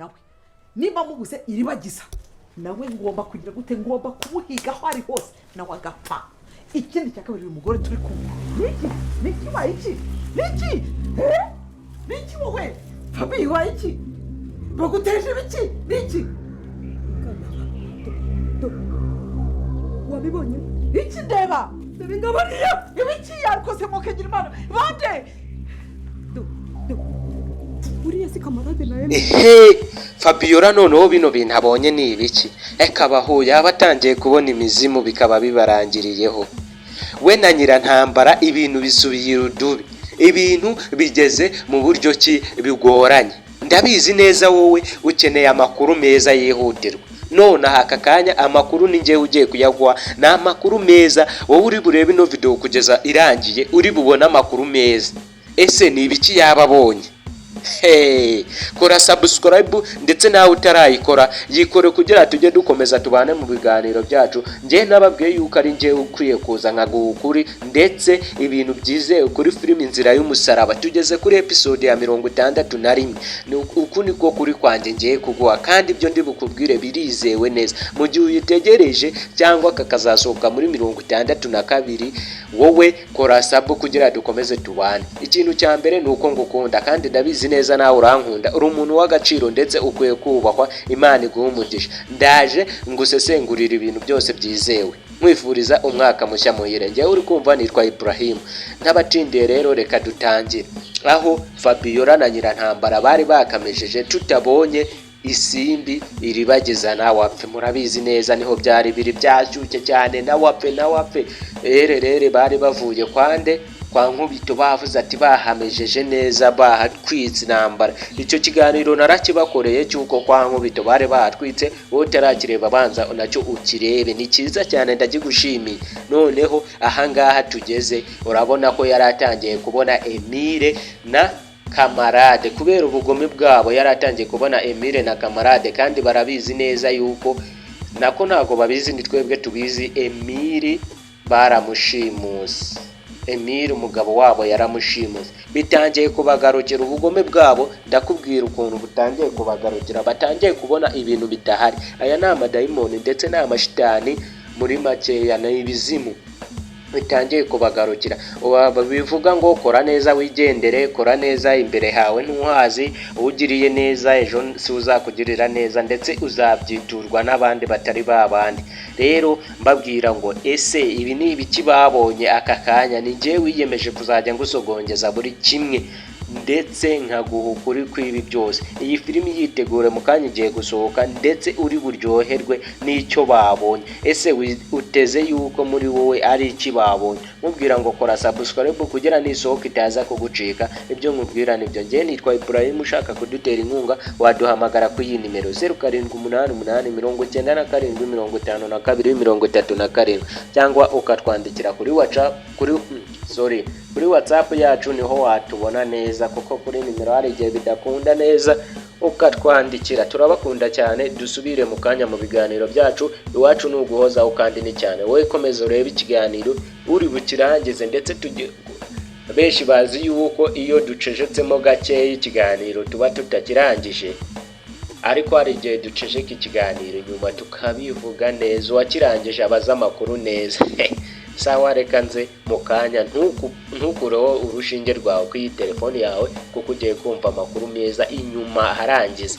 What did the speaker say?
nawe niba mubuze iribagiza nawe ngomba kugira gute ngomba kumuhiga aho ari hose nawe agapfa ikindi cya kabiri uyu mugore turi kumwe niki wayi iki niki wowe Fabi wayi iki baguteje biki niki wabibonye iki ndeba ngabariya ibiki yarikoze mukegira imana bande uriya si kamarade nawe Fabiola noneho bino bintu abonye ni ibiki ekabaho yabatangiye kubona imizimu bikaba bibarangiriyeho we na Nyirantambara ibintu bisubiye urudubi ibintu bigeze mu buryo ki bigoranye ndabizi neza wowe ukeneye amakuru meza yihutirwa none aka kanya amakuru ninjye ugiye kuyagwa na amakuru meza wowe uri burebe ino video kugeza irangiye uri bubona amakuru meza ese ni ibiki yababonye kora subscribe ndetse nawe utarayikora yikore kugira tujye dukomeza tubane mu biganiro byacu nje nababwiye yuko ari nje ukwiye kuza nkagukuri ndetse ibintu byizewe kuri film Inzira y'Umusaraba tugeze kuri episode ya 61 uku niko kuri kwanje ngiye kugwa kandi ibyo ndi bukubwire birizewe neza mu gihe uyitegereje cyangwa kakazasohoka muri 62 wowe kora sub kugira dukomeze tubane ikintu cya mbere nuko ngukunda kandi ndabizi neza nawe urankunda uri umuntu w'agaciro ndetse ukwiye kubahwa Imana iguha umugisha ndaje ngusesengurira ibintu byose byizewe mwifuriza umwaka mushya muhire ngewe uri kumva nitwa Ibrahim ntabatindiye rero reka dutangire aho Fabiola na Nyirantambara bari bakamejeje tutabonye isimbi iribagiza nawapfe murabizi neza niho byari biri byashyuke cyane nawapfe rere bari bavuye kwande kwa Nkubito bavuze ati bahamejeje neza bahatwitse intambara icyo kiganiro narakibakoreye cyuko kwa Nkubito bare bahatwitse wowe tarakireba banza nacyo ukirebe ni cyiza cyane ndagigushimiye noneho ahangaha tugeze urabona ko yaratangiye kubona Emile na Kamarade kubera ubugome bwabo yaratangiye kubona Emile na Kamarade kandi barabizi neza yuko nako ntago babizi ni twebwe tubizi Emile baramushimuse Emile umugabo wabo yaramushimuse bitangiye kubagarukira ubugome bwabo ndakubwira ukuntu butangiye kubagarukira batangiye kubona ibintu bitahari aya ni amadayimoni ndetse n'amashitani muri makeya na ibizimu bitangiye kubagarukira bivuga ngo kora neza wigendere kora neza imbere hawe ntuhazi ugiriye neza ejo si uzakugirira neza ndetse uzabyiturwa n'abandi batari babandi rero mbabwira ngo ese ibi ni ibiki babonye aka kanya ni je wiyemeje kuzajya ngusogongeza buri kimwe ndetse nkaguha ukuri kw'ibi byose iyi filimi yitegure mu kanya igiye gusohoka ndetse uri buryoherwe n'icyo babonye ese uteze yuko muri wowe ari iki babonye mubwira ngo kora subscribe kugira nisohoka itaza kugucika ibyo nkubwira nibyo ngiye nitwa Ibrahim ushaka kudutera inkunga waduhamagara ku iyi nimero 0788975252 cyangwa ukatwandikira kuri kuri WhatsApp yacu niho watubona neza kuko kuri nimero hari igihe bidakunda neza ukatwandikira turabakunda cyane dusubire mu kanya mu biganiro byacu iwacu nuguhoza ukandi ni cyane wowe komeza urebe ikiganiro uri bukirangize ndetse beshi bazi yuko iyo ducejetsemo gake ikiganiro tuba tutakirangije ariko hari igihe ducejeka ikiganiro nyuma tukabivuga neza wakirangije abaza amakuru neza sawa reka nze mu kanya ntukureho urushinge rwawe ku telefone yawe kuko ugiye kumva amakuru meza inyuma harangiza